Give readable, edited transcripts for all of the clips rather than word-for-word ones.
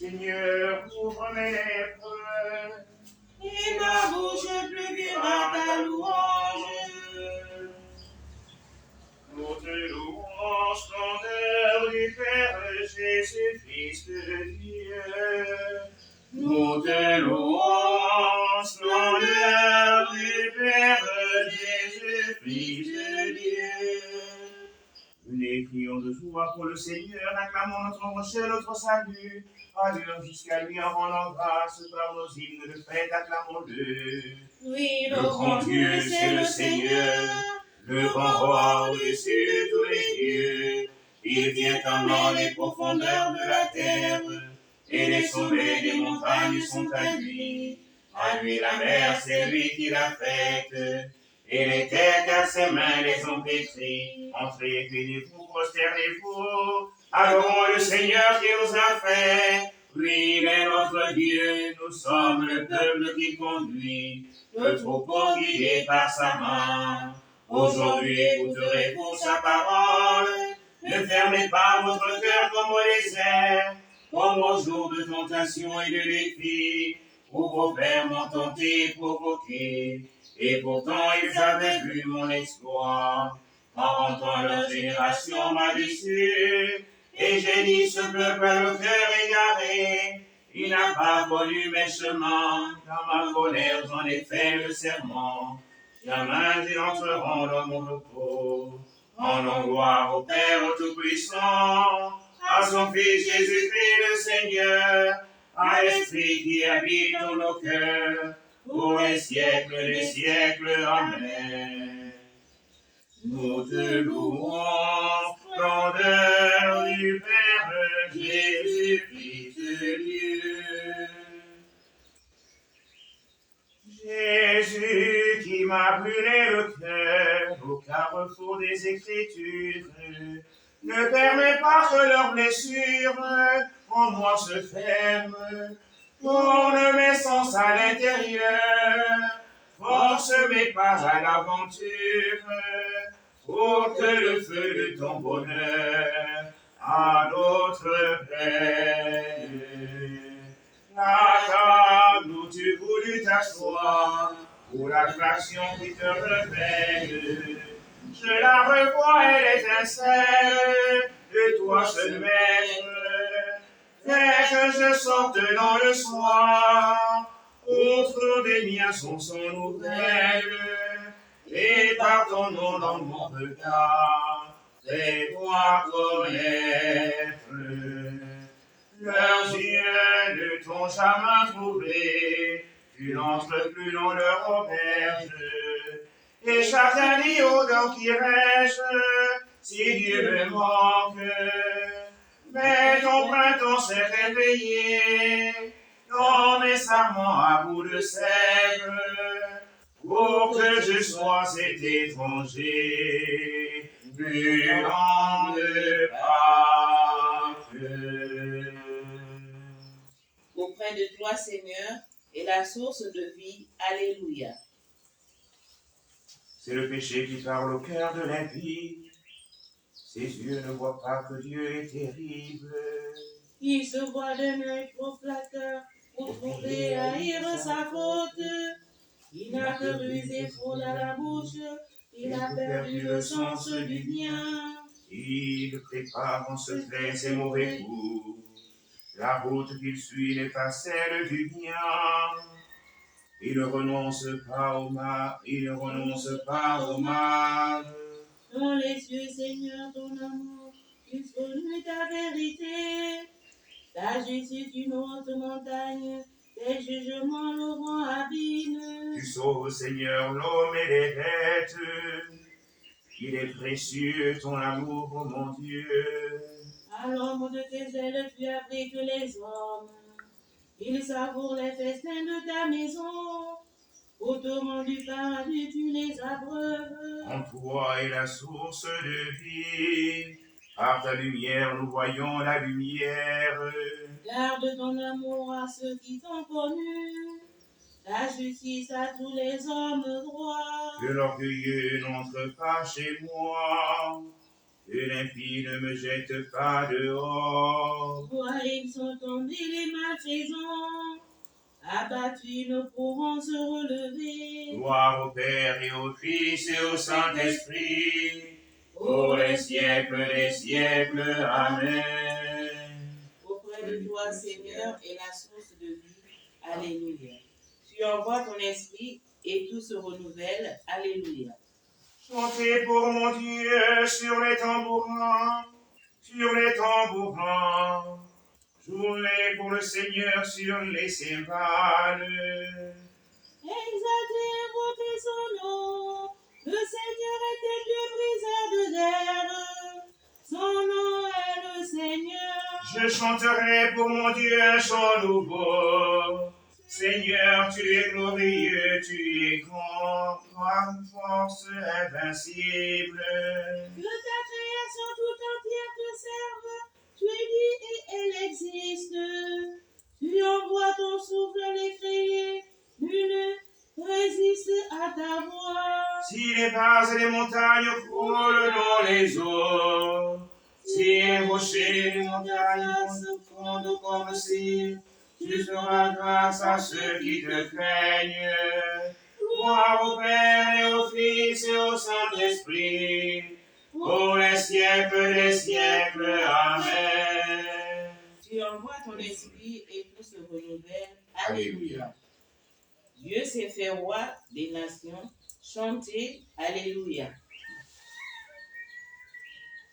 Seigneur, ouvre mes lèvres, et ma bouche publiera ta louange. Nous te louons, splendeur du Père Jésus-Christ Dieu. Nous te louons, splendeur du Père Jésus-Christ Dieu. Venez, prions de joie pour le Seigneur, acclamons notre rocher, notre salut. Allons jusqu'à lui en rendant grâce par nos hymnes de fête, acclamons-le. Oui, Le grand Dieu, c'est le Seigneur, le grand roi au-dessus de tous les dieux. Il vient dans les profondeurs de la terre, et les sommets des montagnes sont à lui. À lui la mer, c'est lui qui l'a faite, et les terres qu'à ses mains les ont pétries. Entrez, bénissez-vous, prosternez-vous, adorons le Seigneur qui nous a fait. Oui, il est notre Dieu, nous sommes le peuple qui conduit, le troupeau guidé par sa main. Aujourd'hui, écouterez-vous sa parole. Ne fermez pas votre cœur comme au désert, comme au jour de tentation et de défi, où vos pères m'ont tenté et provoqué. Et pourtant, ils avaient vu mon exploit. En rentrant leur génération m'a déçu. Et j'ai dit, ce peuple a le cœur égaré. Il n'a pas connu mes chemins. Dans ma colère, j'en ai fait le serment. Jamais ils entreront dans mon repos. Rendons gloire au Père Tout-Puissant, à son Fils Jésus-Christ le Seigneur, à l'Esprit qui habite dans nos cœurs, pour les siècles des siècles. Amen. Nous te louons, splendeur du Père Jésus-Christ Dieu. Jésus qui m'a brûlé le cœur au carrefour des Écritures, ne permets pas que leurs blessures en moi se ferment. Tourne mes sens à l'intérieur, force mes pas à l'aventure, pour que le feu de ton bonheur à notre peine. La table où tu voulus t'asseoir, pour l'attraction qui te révèle, je la revois, elle étincelle, de toi seul maître. Fais que je sorte dans le soir, autour des miens sont sans nouvelles, et par ton nom dans mon regard, fais-toi connaître. Leurs yeux ne t'ont jamais trouvé, tu n'entres plus dans leur auberge. Et chacun dit aux dents qui rêche, si Dieu me manque. Mais ton printemps s'est réveillé, dans mes serments à bout de sève, pour que je sois cet étranger, brûlant de Pâques. Auprès de toi, Seigneur, est la source de vie. Alléluia. C'est le péché qui parle au cœur de l'impie. Ses yeux ne voient pas que Dieu est terrible. Il se voit d'un œil trop flatteur pour trouver à haïr sa faute. Il n'a que ruse et fraude à la bouche. Il a perdu le sens du bien. Il prépare en secret ses mauvais coups. La route qu'il suit n'est pas celle du bien. Il ne renonce pas au mal, il ne renonce pas au mal. Dans les cieux, Seigneur, ton amour, jusqu'aux nuits ta vérité. Ta justice une haute montagne, tes jugements l'auront abîme. Tu sauves, Seigneur, l'homme et les bêtes. Il est précieux ton amour, oh mon Dieu. À l'ombre de tes ailes, tu abrites les hommes. Ils savourent les festins de ta maison. Au tourment du paradis, tu les abreuves. En toi est la source de vie. Par ta lumière, nous voyons la lumière. Garde ton amour à ceux qui t'ont connu. Ta justice à tous les hommes droits. Que l'orgueilleux n'entre pas chez moi. que l'impie ne me jette pas dehors. Toi, ils sont tombés les malfaisants, abattus ne pourront se relever. Gloire au Père et au Fils et au Saint-Esprit, pour les siècles des siècles. Amen. Auprès de toi, Seigneur, est la source de vie. Alléluia. Tu envoies ton esprit et tout se renouvelle. Alléluia. Chantez pour mon Dieu sur les tambourins, sur les tambourins. Jouez pour le Seigneur sur les cymbales. Exaltez, invoquez son nom. Le Seigneur est un Dieu briseur de guerre. Son nom est le Seigneur. Je chanterai pour mon Dieu un chant nouveau. Seigneur, tu es glorieux, tu es grand, par une force invincible. Que ta création tout entière te serve. Tu es dit et elle existe. Tu envoies ton souffle les créer. Nul ne résiste à ta voix. Si les bases des montagnes coulent dans les eaux, si les rochers des montagnes se fondent comme le cire, tu feras grâce à ceux qui te craignent. Gloire au Père et au Fils et au Saint-Esprit, pour les siècles des siècles. Amen. Tu envoies ton esprit et tout se renouvelle. Alléluia. Dieu s'est fait roi des nations. Chantez. Alléluia.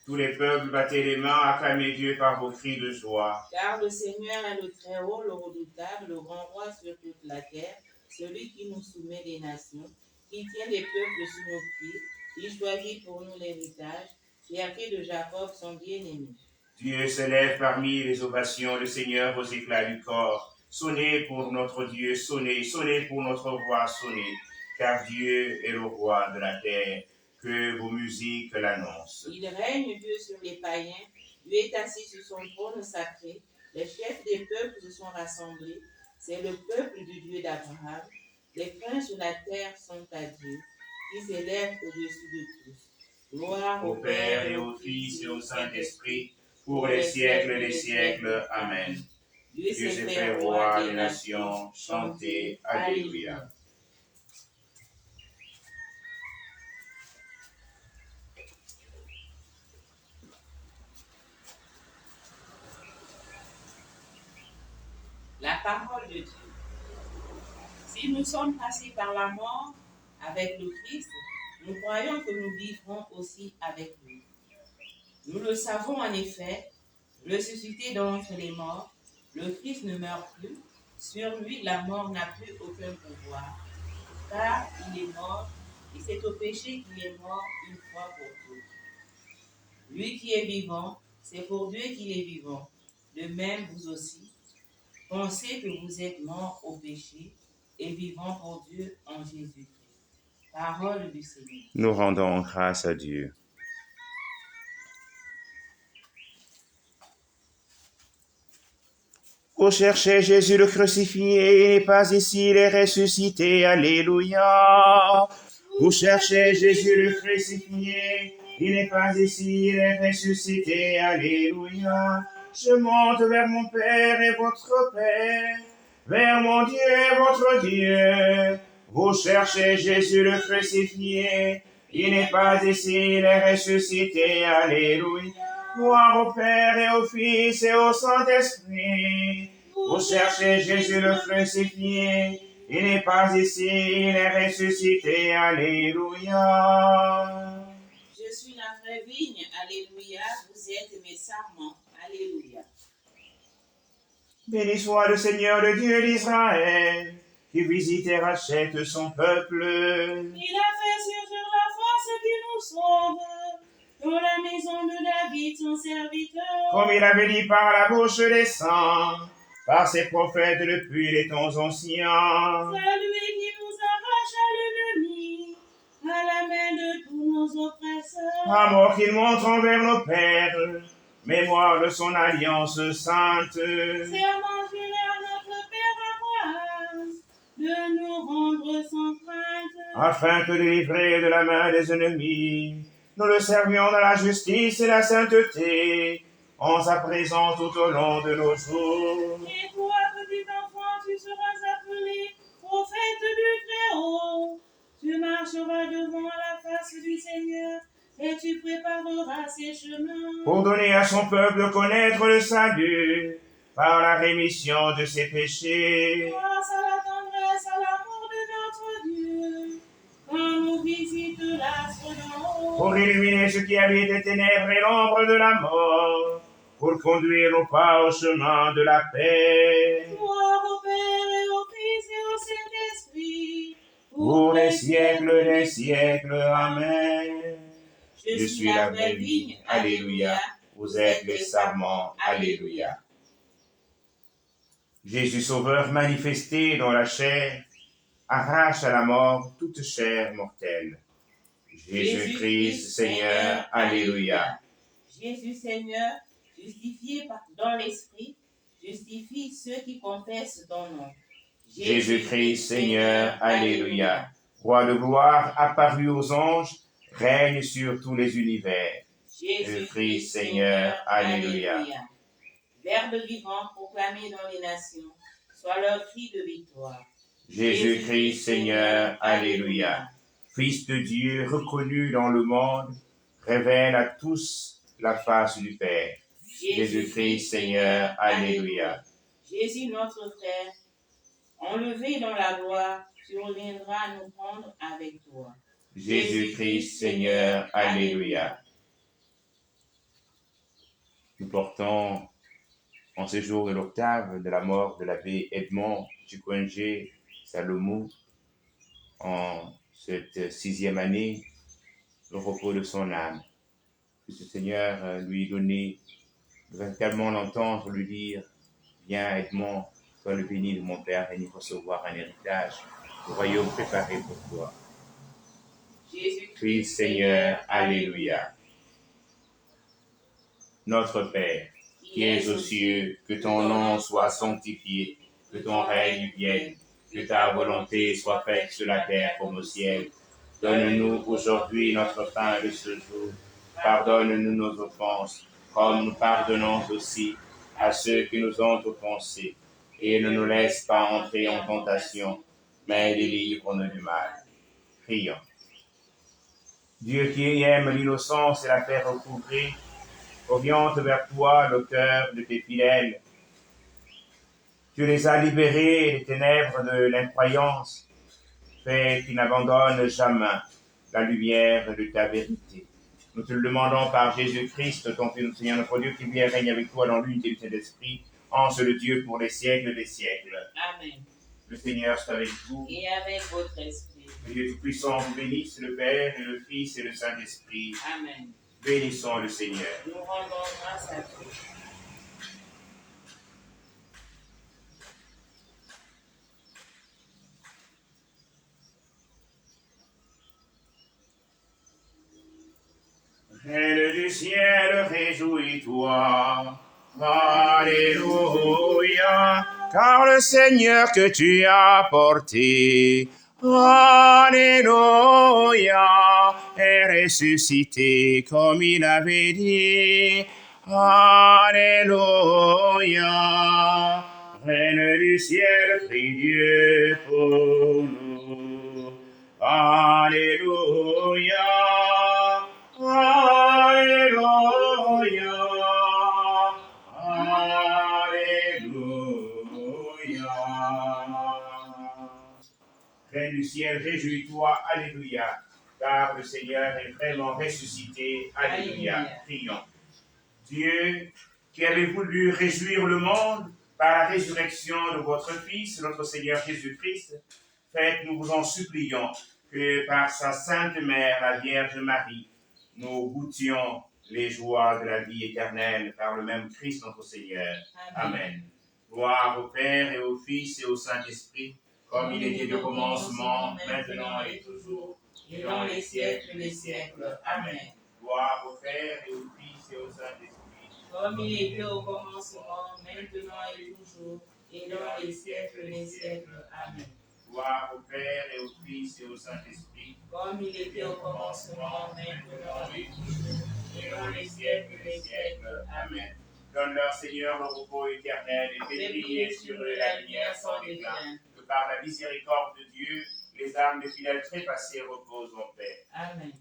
Tous les peuples, battez les mains, acclamez Dieu par vos cris de joie. Car le Seigneur est le Très-Haut, le redoutable, le grand roi sur toute la terre, celui qui nous soumet des nations, qui tient les peuples sous nos pieds, qui choisit pour nous l'héritage, fierté de Jacob, son bien-aimé. Dieu s'élève parmi les ovations, le Seigneur aux éclats du corps. Sonnez pour notre Dieu, sonnez, sonnez pour notre roi, sonnez, car Dieu est le roi de la terre, que vos musiques l'annoncent. Il règne Dieu sur les païens, Dieu est assis sur son trône sacré, les chefs des peuples se sont rassemblés, c'est le peuple du Dieu d'Abraham, les princes de la terre sont à Dieu, qui s'élève au-dessus de tous. Gloire Au Père et au Fils et au Saint-Esprit, pour les siècles des siècles. Amen. Dieu s'est fait roi des nations, chantez, Alléluia. La parole de Dieu. Si nous sommes passés par la mort avec le Christ, nous croyons que nous vivrons aussi avec lui. Nous le savons en effet, ressuscité d'entre les morts, le Christ ne meurt plus, sur lui la mort n'a plus aucun pouvoir, car il est mort, et c'est au péché qu'il est mort une fois pour toutes. Lui qui est vivant, c'est pour Dieu qu'il est vivant. De même, vous aussi, pensez que vous êtes morts au péché et vivants pour Dieu en Jésus-Christ. Parole du Seigneur. Nous rendons grâce à Dieu. Vous cherchez Jésus le crucifié, il n'est pas ici, il est ressuscité, alléluia. Vous cherchez Jésus le crucifié, il n'est pas ici, il est ressuscité, alléluia. Je monte vers mon Père et votre Père, vers mon Dieu et votre Dieu. Vous cherchez Jésus le crucifié, il n'est pas ici, il est ressuscité, alléluia. Gloire au Père et au Fils et au Saint-Esprit. Vous cherchez Jésus le crucifié, il n'est pas ici, il est ressuscité, alléluia. Je suis la vraie vigne, alléluia, vous êtes mes sarments, alléluia. Béni soit le Seigneur, le Dieu d'Israël, qui visite et rachète son peuple. Il a fait surgir la force qui nous sauve, dans la maison de David, son serviteur. Comme il avait dit par la bouche des saints, par ses prophètes depuis les temps anciens. C'est lui qui nous arrache à l'ennemi, à la main de tous nos oppresseurs. Amour qu'il montre envers nos pères, mémoire de son alliance sainte. Serment juré à notre Père Abraham, de nous rendre sans crainte. Afin que délivrés de la main des ennemis, nous le servions dans la justice et la sainteté, en sa présence tout au long de nos jours. Et toi, petit enfant, tu seras appelé prophète du Très-Haut. Tu marcheras devant la face du Seigneur et tu prépareras ses chemins. Pour donner à son peuple de connaître le salut par la rémission de ses péchés. Grâce à la tendresse, à l'amour de notre Dieu, quand nous visite l'astre d'en haut. Pour illuminer ceux qui habitent les ténèbres et l'ombre de la mort, pour conduire nos pas au chemin de la paix. Gloire au Père et au Fils et au Saint-Esprit, Pour les siècles des siècles. Amen. Je suis la vraie vigne. Alléluia. Vous êtes les sarments. Alléluia. Jésus Sauveur manifesté dans la chair, arrache à la mort toute chair mortelle. Jésus-Christ Seigneur. Alléluia. Jésus Seigneur, justifié dans l'Esprit, justifie ceux qui confessent ton nom. Jésus-Christ Seigneur. Alléluia. Roi de gloire apparu aux anges, règne sur tous les univers. Jésus-Christ Seigneur. Alléluia. Verbe vivant proclamé dans les nations, soit leur cri de victoire. Jésus-Christ Seigneur. Alléluia. Fils de Dieu reconnu dans le monde, révèle à tous la face du Père. Jésus-Christ Seigneur. Alléluia. Jésus notre frère, enlevé dans la gloire, tu reviendras nous prendre avec toi. Jésus-Christ Seigneur. Alléluia. Nous portons en ce jour de l'octave de la mort de l'abbé Edmond Chikwenge Salomo, en cette 6e année, le repos de son âme. Que ce Seigneur lui donner véritablement l'entendre lui dire: viens Edmond, sois le béni de mon Père, et y recevoir un héritage, le royaume préparé pour toi. Jésus-Christ Seigneur. Alléluia. Notre Père, qui es aux cieux, que ton nom soit sanctifié, que ton règne vienne, que ta volonté soit faite sur la terre comme au ciel. Donne-nous aujourd'hui notre pain de ce jour. Pardonne-nous nos offenses, comme nous pardonnons aussi à ceux qui nous ont offensés. Et ne nous laisse pas entrer en tentation, mais délivre-nous du mal. Prions. Dieu qui aime l'innocence et la paix recouvrée, oriente vers toi l'auteur de tes fidèles. Tu les as libérés des ténèbres de l'incroyance, fais qu'ils n'abandonnent jamais la lumière de ta vérité. Nous te le demandons par Jésus-Christ, ton Fils, Seigneur notre Dieu, qui vit et règne avec toi dans l'unité du Saint-Esprit, en seul Dieu pour les siècles des siècles. Amen. Le Seigneur soit avec vous. Et avec votre esprit. Que Dieu Tout-Puissant vous bénisse, le Père et le Fils et le Saint-Esprit. Amen. Bénissons le Seigneur. Nous rendons grâce à Dieu. Reine du ciel, réjouis-toi. Alléluia. Car le Seigneur que tu as porté, Alléluia, est ressuscité comme il avait dit. Alléluia. Reine du ciel, prie Dieu pour nous. Alléluia. Alléluia. Alléluia. Reine du ciel, réjouis-toi, Alléluia, car le Seigneur est vraiment ressuscité, Alléluia. Prions. Dieu, qui avez voulu réjouir le monde par la résurrection de votre Fils, notre Seigneur Jésus-Christ, faites, nous vous en supplions, que par sa Sainte Mère, la Vierge Marie, nous goûtions les joies de la vie éternelle par le même Christ notre Seigneur. Amen. Gloire au Père et au Fils et au Saint-Esprit, comme il était au commencement, maintenant et toujours, et dans les siècles des siècles. Amen. Gloire au Père et au Fils et au Saint-Esprit, comme il était au commencement, maintenant et toujours, et dans les siècles des siècles. Amen. Gloire au Père et au Fils et au Saint-Esprit. Comme il était au commencement, maintenant et toujours, et dans les siècles des siècles. Amen. Donne-leur, Seigneur, le repos éternel et fais briller sur eux la lumière sans déclin. Que par la miséricorde de Dieu, les âmes des fidèles trépassés reposent en paix. Amen.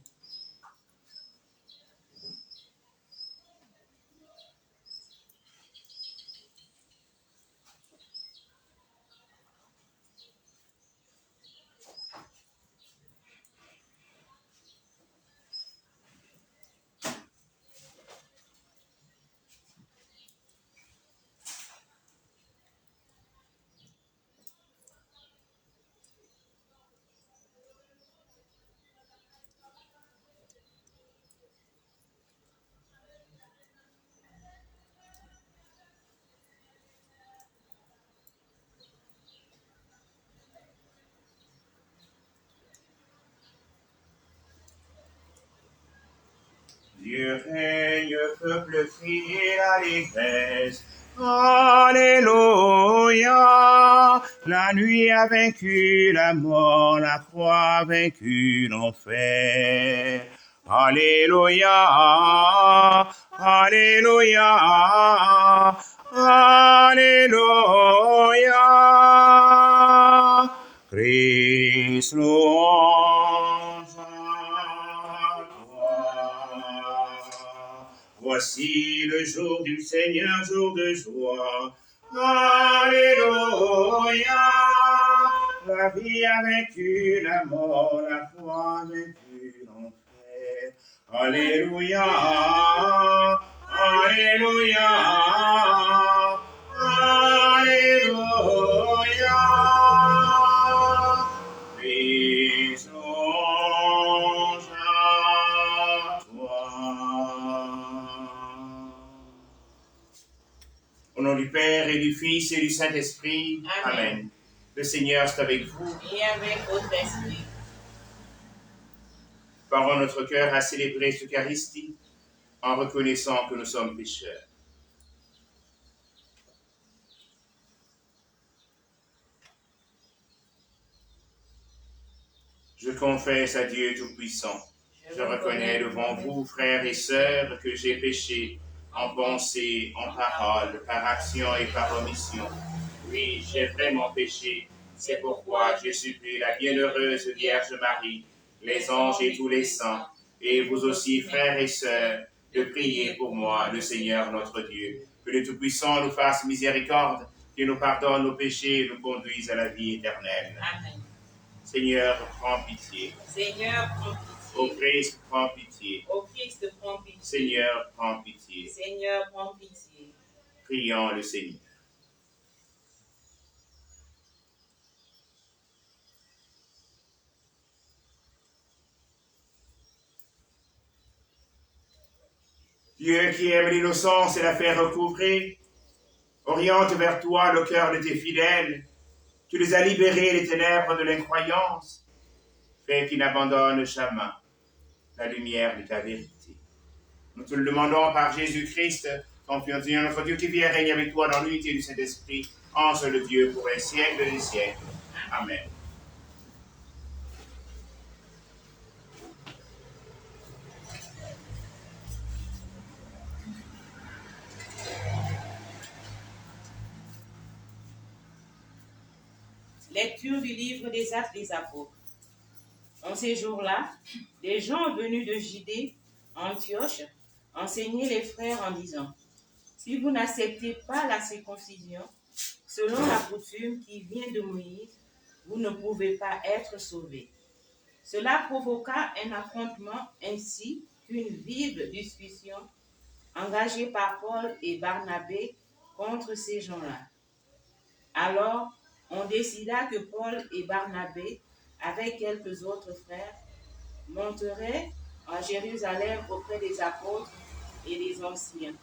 Dieu règne, peuple fidèle à l'Église. Alléluia. La nuit a vaincu la mort, la croix a vaincu l'enfer. Alléluia. Alléluia. Alléluia. Christ louange à toi. Voici le jour du Seigneur, jour de joie. Alléluia. La vie a vaincu la mort, la croix a vaincu l'enfer. Alléluia. Alléluia. Alléluia. Christ louange à toi. Au nom du Père et du Fils et du Saint-Esprit. Amen. Le Seigneur est avec vous. Et avec votre esprit. Parons notre cœur à célébrer cette Eucharistie en reconnaissant que nous sommes pécheurs. Je confesse à Dieu Tout-Puissant. Je reconnais devant vous, frères et sœurs, que j'ai péché en pensée, en parole, par action et par omission. Oui, j'ai vraiment péché. C'est pourquoi je supplie la bienheureuse Vierge Marie, les anges et tous les saints, et vous aussi, frères et sœurs, de prier pour moi, le Seigneur notre Dieu. Que le Tout-Puissant nous fasse miséricorde, qu'il nous pardonne nos péchés et nous conduise à la vie éternelle. Amen. Seigneur, prends pitié. Seigneur, prends Ô pitié. Christ, prends pitié. Ô Christ, prends pitié. Seigneur, prends pitié. Seigneur, prends pitié. Prions le Seigneur. Dieu qui aime l'innocence et la fait recouvrer, oriente vers toi le cœur de tes fidèles. Tu les as libérés des ténèbres de l'incroyance. Fais qu'ils n'abandonnent jamais la lumière de ta vérité. Nous te le demandons par Jésus-Christ, ton Fils, notre Dieu qui vit et règne avec toi dans l'unité du Saint-Esprit, en seul Dieu pour un siècle des siècles. Amen. Lecture du livre des Actes des Apôtres. En ces jours-là, des gens venus de Judée, Antioche, enseignaient les frères en disant: si vous n'acceptez pas la circoncision, selon la coutume qui vient de Moïse, vous ne pouvez pas être sauvés. Cela provoqua un affrontement ainsi qu'une vive discussion engagée par Paul et Barnabé contre ces gens-là. Alors, on décida que Paul et Barnabé, avec quelques autres frères, monteraient à Jérusalem auprès des apôtres et des anciens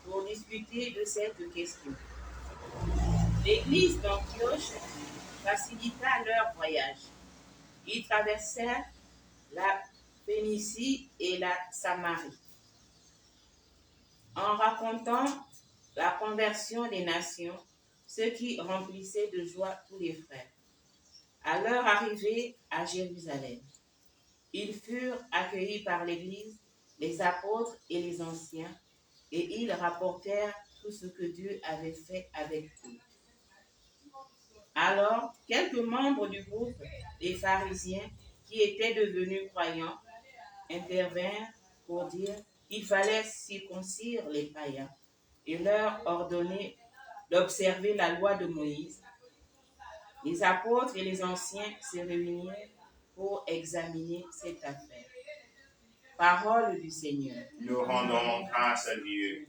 pour discuter de cette question. L'église d'Antioche facilita leur voyage. Ils traversèrent la Phénicie et la Samarie, en racontant la conversion des nations, ce qui remplissait de joie tous les frères. À leur arrivée à Jérusalem, ils furent accueillis par l'Église, les apôtres et les anciens, et ils rapportèrent tout ce que Dieu avait fait avec eux. Alors, quelques membres du groupe des pharisiens qui étaient devenus croyants intervinrent pour dire qu'il fallait circoncire les païens et leur ordonner d'observer la loi de Moïse. Les apôtres et les anciens se réunirent pour examiner cette affaire. Parole du Seigneur. Nous rendons grâce à Dieu.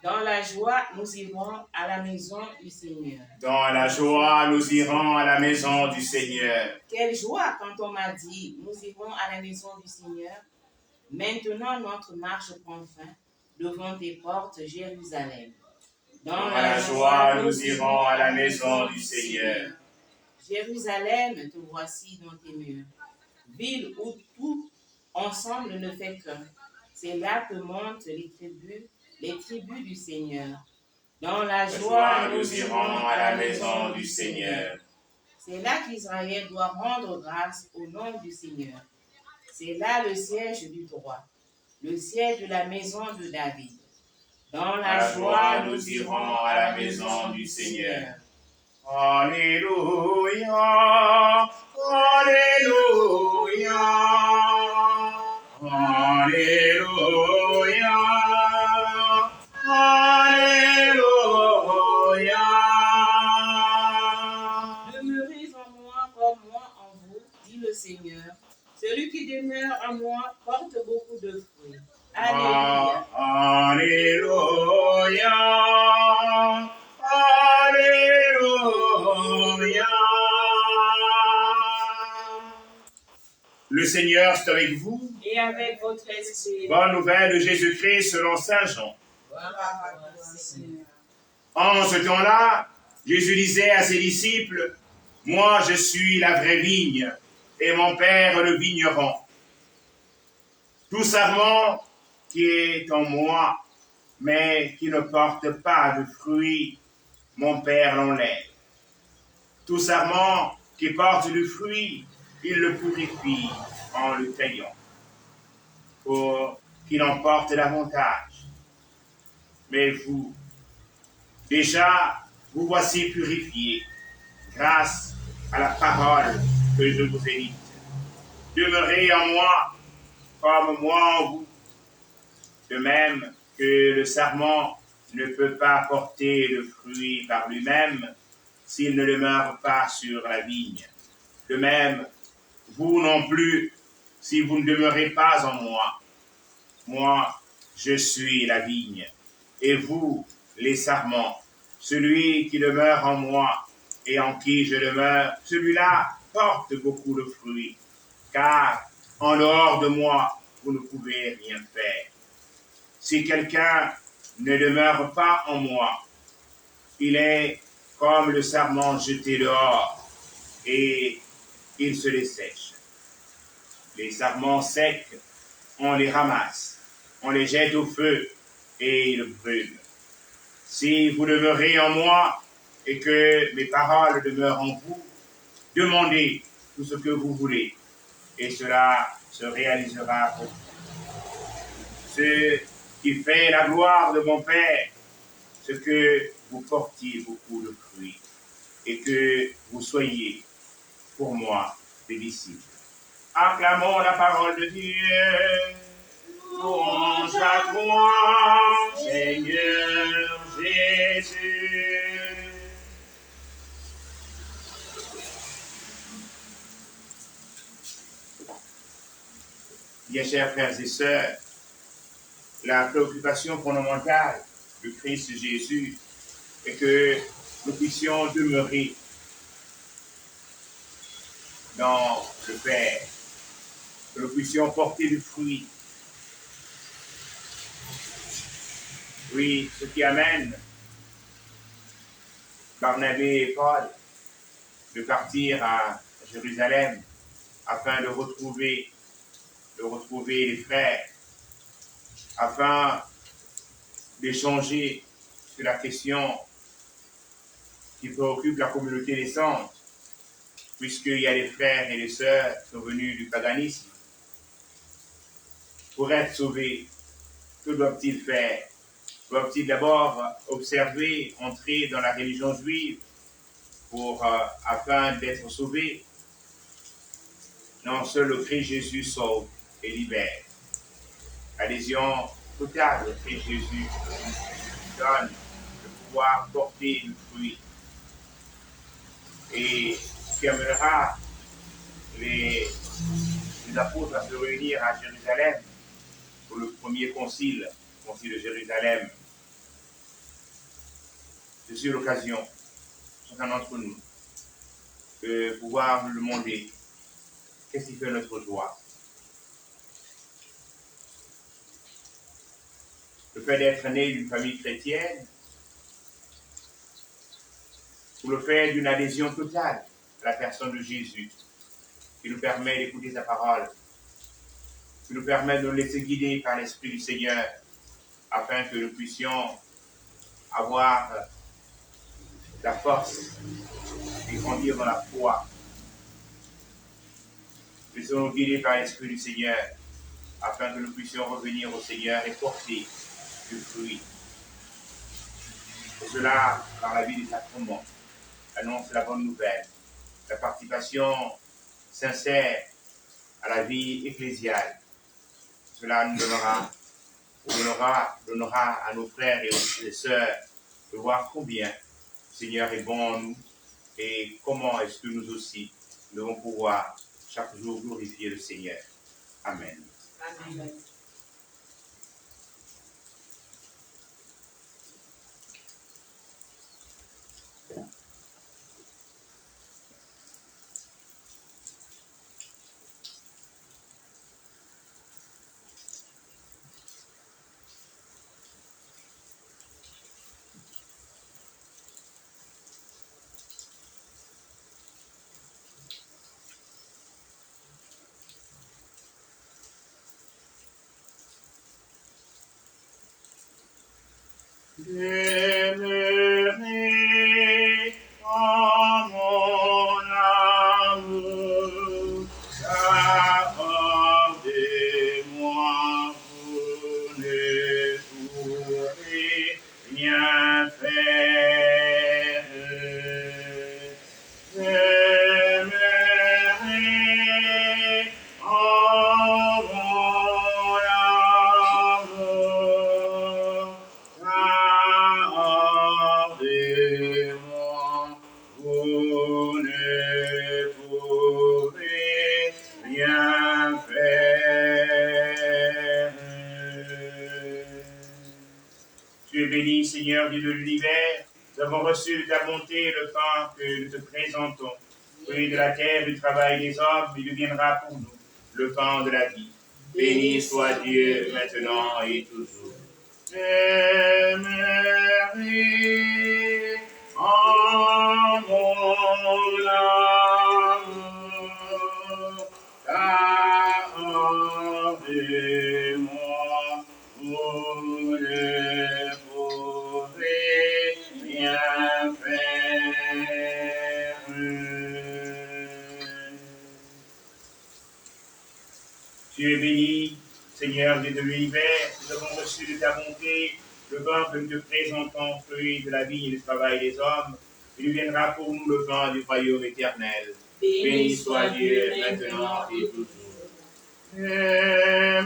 Dans la joie, nous irons à la maison du Seigneur. Dans la joie, nous irons à la maison du Seigneur. Quelle joie quand on m'a dit, nous irons à la maison du Seigneur. Maintenant, notre marche prend fin devant tes portes, Jérusalem. Dans la joie, nous irons à la maison du Seigneur. Jérusalem, te voici dans tes murs. Ville où tout ensemble ne fait qu'un. C'est là que montent les tribus du Seigneur. Dans la joie, nous irons à la maison du Seigneur. C'est là qu'Israël doit rendre grâce au nom du Seigneur. C'est là le siège du droit, le siège de la maison de David. Dans la joie, nous irons à la maison du Seigneur. Alléluia, Alléluia, Alléluia, Alléluia. Demeurez en moi comme moi en vous, dit le Seigneur. Celui qui demeure en moi porte beaucoup de fruits. Alléluia. Alléluia. Alléluia. Le Seigneur est avec vous. Et avec votre esprit. Bonne nouvelle de Jésus-Christ selon Saint Jean. En ce temps-là, Jésus disait à ses disciples, « Moi, je suis la vraie vigne, et mon Père le vigneron. Tout sarment qui est en moi, mais qui ne porte pas de fruits, mon Père l'enlève. Tout sarment qui porte du fruit, il le purifie en le taillant, pour qu'il en porte davantage. Mais vous, déjà, vous voici purifiés, grâce à la parole que je vous ai dite. Demeurez en moi, comme moi en vous. De même que le sarment ne peut pas porter de fruit par lui-même s'il ne demeure pas sur la vigne. De même, vous non plus, si vous ne demeurez pas en moi. Moi, je suis la vigne, et vous, les sarments. Celui qui demeure en moi et en qui je demeure, celui-là porte beaucoup de fruits, car en dehors de moi, vous ne pouvez rien faire. Si quelqu'un ne demeure pas en moi, il est comme le sarment jeté dehors, et il se dessèche. Les sarments secs, on les ramasse, on les jette au feu, et ils brûlent. Si vous demeurez en moi, et que mes paroles demeurent en vous, demandez tout ce que vous voulez, et cela se réalisera pour vous. Ce qui fait la gloire de mon Père, c'est que vous portiez beaucoup de fruits, et que vous soyez, pour moi, des disciples. Acclamons la parole de Dieu. Louange à toi, Seigneur Jésus. Bien chers frères et sœurs, la préoccupation fondamentale du Christ Jésus est que nous puissions demeurer dans le Père, que nous puissions porter du fruit. Oui, ce qui amène Barnabé et Paul de partir à Jérusalem afin de retrouver les frères, afin d'échanger sur la question qui préoccupe la communauté naissante, puisqu'il y a des frères et des sœurs qui sont venus du paganisme. Pour être sauvés, que doivent-ils faire? Doivent-ils d'abord observer, entrer dans la religion juive afin d'être sauvés? Non, seul le Christ Jésus sauve et libère. L'adhésion totale au Christ Jésus donne le pouvoir porter le fruit et ce qui amènera les apôtres à se réunir à Jérusalem pour le premier concile de Jérusalem. C'est sur l'occasion, chacun d'entre nous, de pouvoir nous demander qu'est-ce qui fait notre joie. Le fait d'être né d'une famille chrétienne ou le fait d'une adhésion totale à la personne de Jésus qui nous permet d'écouter sa parole, qui nous permet de nous laisser guider par l'Esprit du Seigneur afin que nous puissions avoir la force et grandir dans la foi. Laissons-nous guider par l'Esprit du Seigneur afin que nous puissions revenir au Seigneur et porter du fruit. Et cela, par la vie des sacrements, annonce la bonne nouvelle, la participation sincère à la vie ecclésiale. Cela nous donnera à nos frères et aux sœurs de voir combien le Seigneur est bon en nous et comment est-ce que nous aussi devons pouvoir chaque jour glorifier le Seigneur. Amen. Amen. Demeurez en mon amour, accordez-moi, vous ne pourrez rien faire. Demeurez en mon amour, accordez-moi, vous ne pourrez rien faire. Tu es béni, Seigneur, Dieu de l'univers. Nous avons reçu de ta bonté le pain que nous te présentons. Fruit de la terre, du travail des hommes, il deviendra pour nous le pain de la vie. Béni soit Dieu maintenant et toujours. Demeurez en mon amour, accordez-moi, vous ne pourrez rien faire. Tu es béni, Seigneur Dieu de l'univers, nous avons reçu de ta bonté le pain que nous te présentons, fruit de la vie et du travail des hommes. Il deviendra pour nous le pain du royaume éternel. Béni soit Dieu maintenant et toujours. Demeurez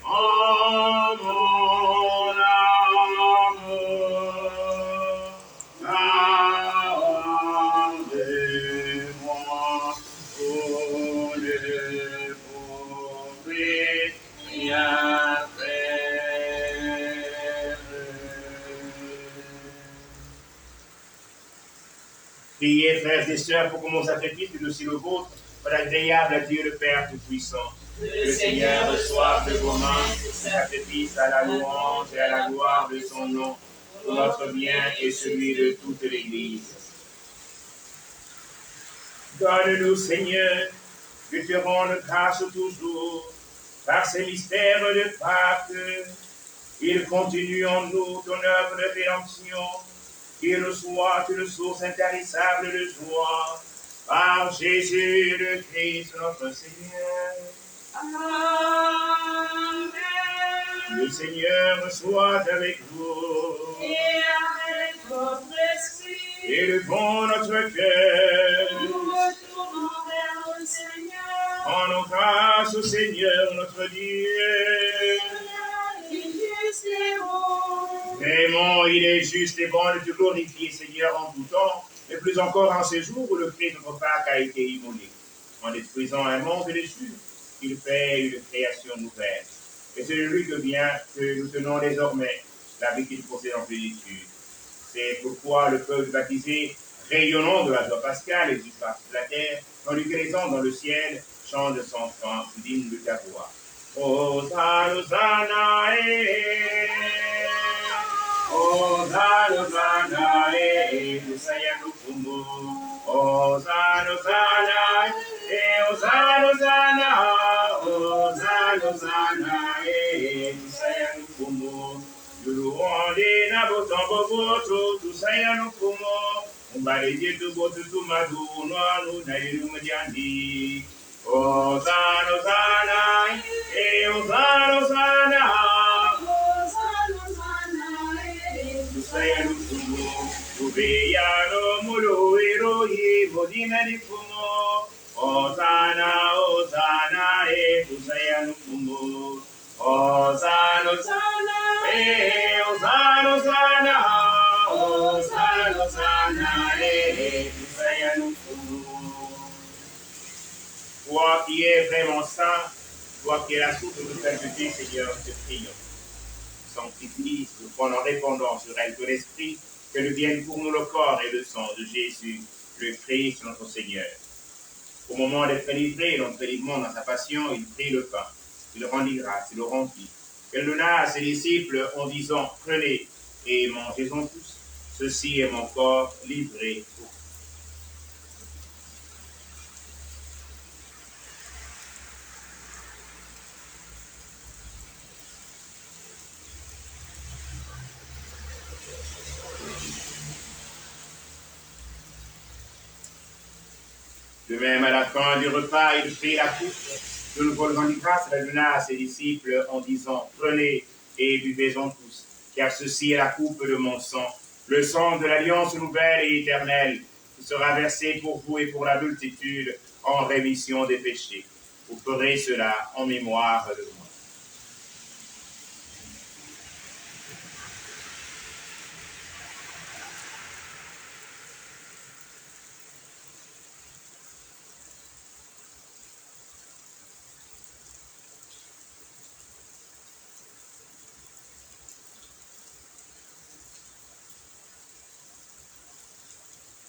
en mon amour, accordez-moi, vous ne pourrez rien faire. Priez, frères et sœurs, pour que mon sacrifice et aussi le vôtre soit agréable à Dieu le Père Tout-Puissant. Que le Seigneur reçoive de vos mains ce sacrifice à la louange et à la gloire de son nom, pour notre bien et celui de toute l'Église. Donne-nous, Seigneur, que te rende grâce toujours par ces mystères de Pâques. Il continue en nous ton œuvre de rédemption qu'il nous soit une source intarissable de joie. Par Jésus le Christ notre Seigneur. Amen. Le Seigneur soit avec vous. Et avec votre esprit. Élevons notre cœur. Nous retournons vers le Seigneur. Rendons grâce au Seigneur notre Dieu. Vraiment, il est juste et bon de te glorifier, Seigneur, en tout temps, et plus encore en ce jour où le Christ de notre Pâques a été immolé. En détruisant un monde déçu, il fait une création nouvelle. Et c'est de lui que vient que nous tenons désormais la vie qu'il possède en plénitude. C'est pourquoi le peuple baptisé, rayonnant de la joie pascale et du parti de la terre, tandis que les anges dans le ciel chantent de son chant, digne de ta voix. Hosanna, Hosanna, Hosanna, Hosanna, Hosanna, Lukumu. Hosanna, Hosanna, Hosanna, Hosanna, Hosanna, Hosanna, Hosanna, Lukumu. Luruande na botambo boto, Hosanna, Lukumu. Umbarije tu botu tu madu, no na ilumadiandi. Hosanna, Hosanna, Hosanna, Hosanna. Uveyano muruiro modina di fumo. Hosanna, Hosanna, Hosanna fumo. Hosanna, Hosanna, Hosanna, Hosanna, Hosanna, Hosanna, Hosanna fumo. Toi qui es vraiment saint, toi qui es la source de sainteté, Seigneur, te prions. Sanctifie-nous en répandant sur elle que l'Esprit, que devienne pour nous le corps et le sang de Jésus, le Christ, notre Seigneur. Au moment d'être livré, notre délivrement dans sa passion, il prit le pain, il rendit grâce, il le rompit. Il le donna à ses disciples en disant, prenez et mangez-en tous. Ceci est mon corps livré pour vous. De même, à la fin du repas, il prit la coupe, de nouveau le rendit grâce, la donna à ses disciples en disant, prenez et buvez-en tous, car ceci est la coupe de mon sang, le sang de l'alliance nouvelle et éternelle, qui sera versé pour vous et pour la multitude en rémission des péchés. Vous ferez cela en mémoire de moi.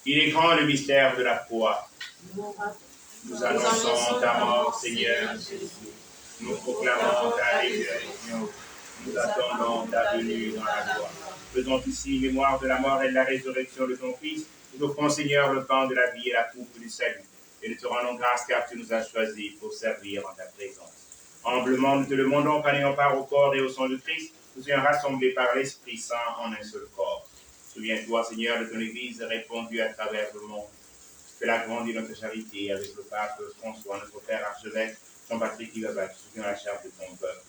Il est grand le mystère de la foi. Nous annonçons ta mort, Seigneur Jésus. Nous proclamons ta résurrection. Nous attendons ta venue dans la gloire. Faisons ici mémoire de la mort et de la résurrection de ton Fils. Nous offrons, Seigneur, le pain de la vie et la coupe du salut. Et nous te rendons grâce car tu nous as choisis pour servir en ta présence. Humblement, nous te demandons qu'en ayant part au corps et au sang de Christ, nous soyons rassemblés par l'Esprit Saint en un seul corps. Souviens-toi, Seigneur, de ton Église répandue à travers le monde. Fais-la grandir notre charité avec le pape François, notre père archevêque Jean-Patrick Ibabat, souviens la charge de ton peuple.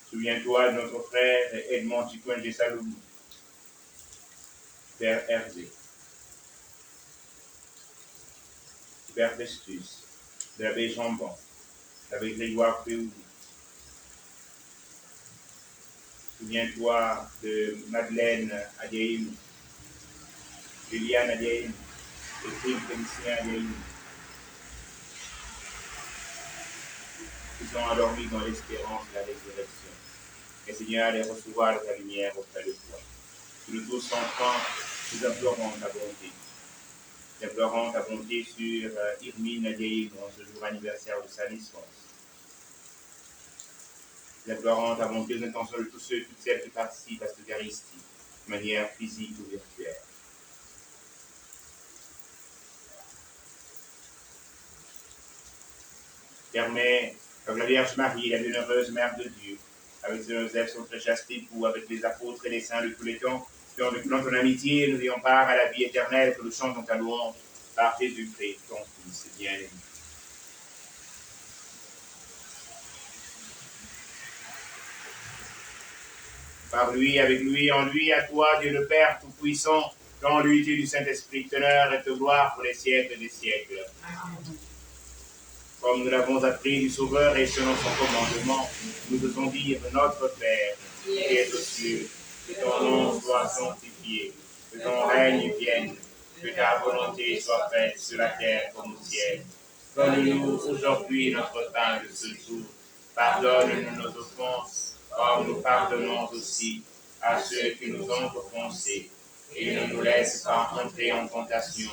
Souviens-toi de notre frère Edmond Chikwenge Saloum, Père Hervé, Père Festus, de l'abbé Jambon, de l'abbé Grégoire Péouli. Souviens-toi de Madeleine Adiaïm, Juliane Adiaïm, et Philippe Félicien Adiaïm, qui sont endormis dans l'espérance de la résurrection. Et Seigneur, les recevoir de ta lumière auprès de toi. Que nous tous ensemble, nous implorons ta bonté. Nous implorons ta bonté sur Irmine Adiaïm en ce jour anniversaire de sa naissance. Nous implorons ta bonté aux intentions de tous ceux, toutes celles qui participent à cette Eucharistie, de manière physique ou virtuelle. Permets, comme la Vierge Marie, la bienheureuse Mère de Dieu, avec Saint Joseph, son très chaste époux, avec les apôtres et les saints de tous les temps, dans ton amitié, nous ayons part à la vie éternelle, que nous chantons ta louange par Jésus-Christ, ton Fils bien-aimé. Par lui, avec lui, en lui, à toi, Dieu le Père Tout-Puissant, dans l'unité du Saint-Esprit, teneur et de gloire pour les siècles des siècles. Amen. Comme nous l'avons appris du Sauveur et selon son commandement, nous devons dire notre Père, qui es aux cieux, que ton nom soit sanctifié, que ton règne vienne, que ta volonté soit faite sur la terre comme au ciel. Donne-nous aujourd'hui notre pain de ce jour. Pardonne-nous nos offenses, comme nous pardonnons aussi à ceux qui nous ont offensés. Et ne nous laisse pas entrer en tentation,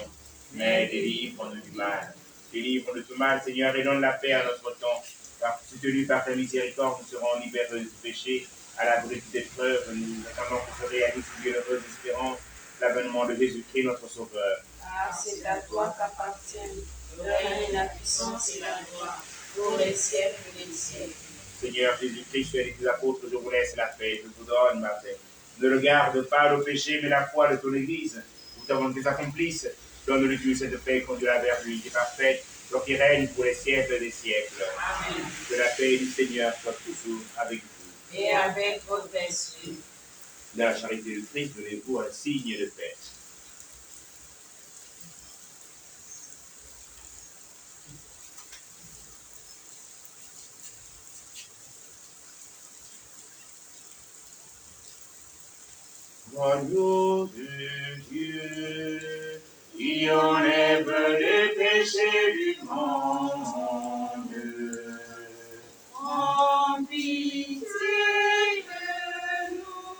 mais délivre-nous du mal. Délivre de tout mal, Seigneur, et donne la paix à notre temps. Car soutenus par ta miséricorde, nous serons libérés du péché, à l'abri des épreuves. Nous attendons que se réalise une heureuse espérance, l'avènement de Jésus-Christ, notre Sauveur. Ah, c'est à toi qu'appartiennent le règne, la puissance et la gloire, pour les siècles des siècles. Seigneur Jésus-Christ, tu as dit aux apôtres, je vous laisse la paix, je vous donne ma paix. Ne regarde pas le péché, mais la foi de ton Église. Nous avons des accomplissent. Donne-lui Dieu cette paix, conduis-la vers lui, qui est parfaite, toi qui règne pour les siècles des siècles. Amen. Que la paix du Seigneur soit toujours avec vous. Et avec votre esprit. Dans la charité du Christ, donnez-vous un signe de paix. Agneau de Dieu, qui enlève les péchés du monde. En pitié de nous,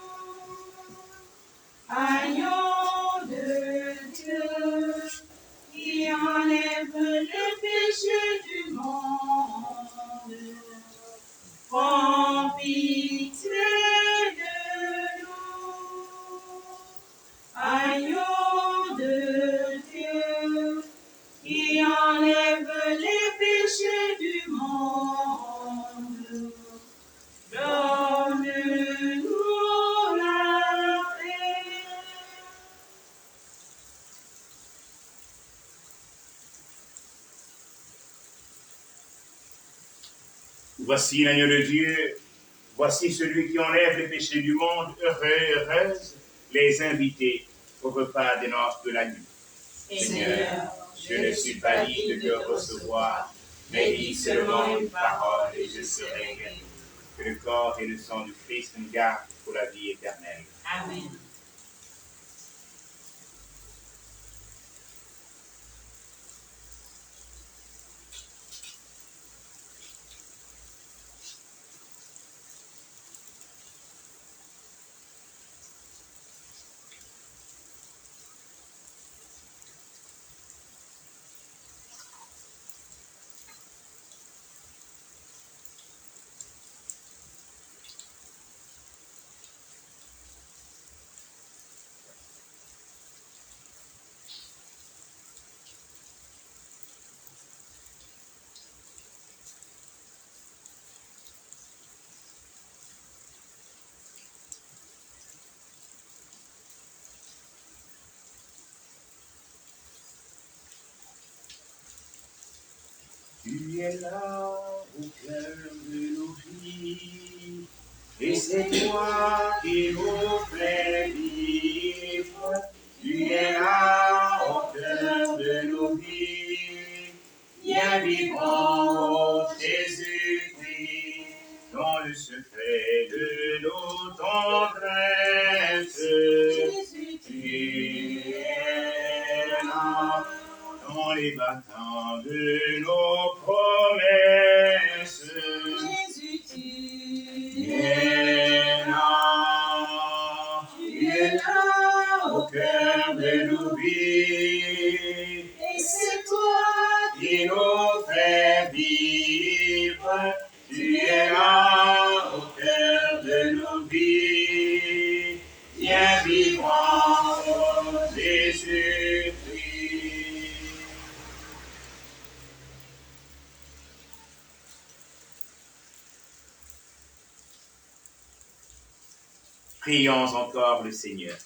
agneau de Dieu, qui enlève les péchés du monde. En pitié de nous, agneau de Dieu, qui enlève les péchés du monde. Donne-nous la paix. Voici l'agneau de Dieu, voici celui qui enlève les péchés du monde. Heureux, heureuses les invités au repas des noces de la nuit. Seigneur, je ne suis pas digne de recevoir, mais dis seulement une parole et je serai guéri. Que le corps et le sang du Christ nous gardent pour la vie éternelle. Amen. Tu es là au cœur de nos vies, et c'est toi qui nous fais vivre. Tu es là au cœur de nos vies, bien vivant, ô Jésus-Christ, dans le secret de nos tendresses. Jésus, Tu es là dans les battants de nos promesses. Jésus, Tu es là au cœur de nos vies, et c'est toi qui nous fait vivre. Tu es là au cœur de nos vies, bien vivant, ô Jésus-Christ. Prions encore le Seigneur.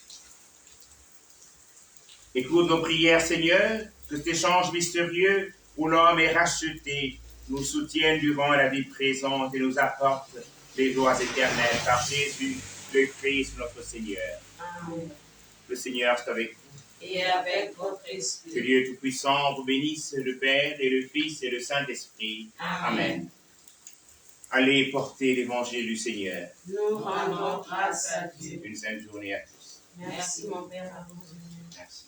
Écoute nos prières, Seigneur, que cet échange mystérieux où l'homme est racheté nous soutienne durant la vie présente et nous apporte les joies éternelles par Jésus, le Christ, notre Seigneur. Amen. Le Seigneur est avec vous. Et avec votre esprit. Que Dieu Tout-Puissant vous bénisse, le Père et le Fils et le Saint-Esprit. Amen. Allez porter l'évangile du Seigneur. Nous rendons grâce à Dieu. Une sainte journée à tous. Merci mon Père. Merci.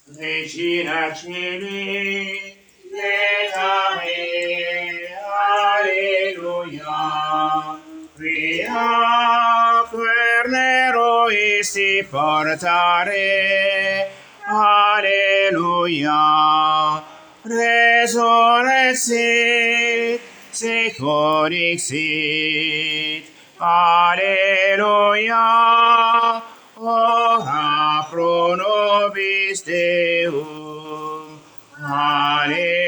Regina Celi, letare, alleluia, quia quernero esti portare, alleluia, resurrexit, secur dixit, alleluia, ora pro nobis Deum. Alleluia.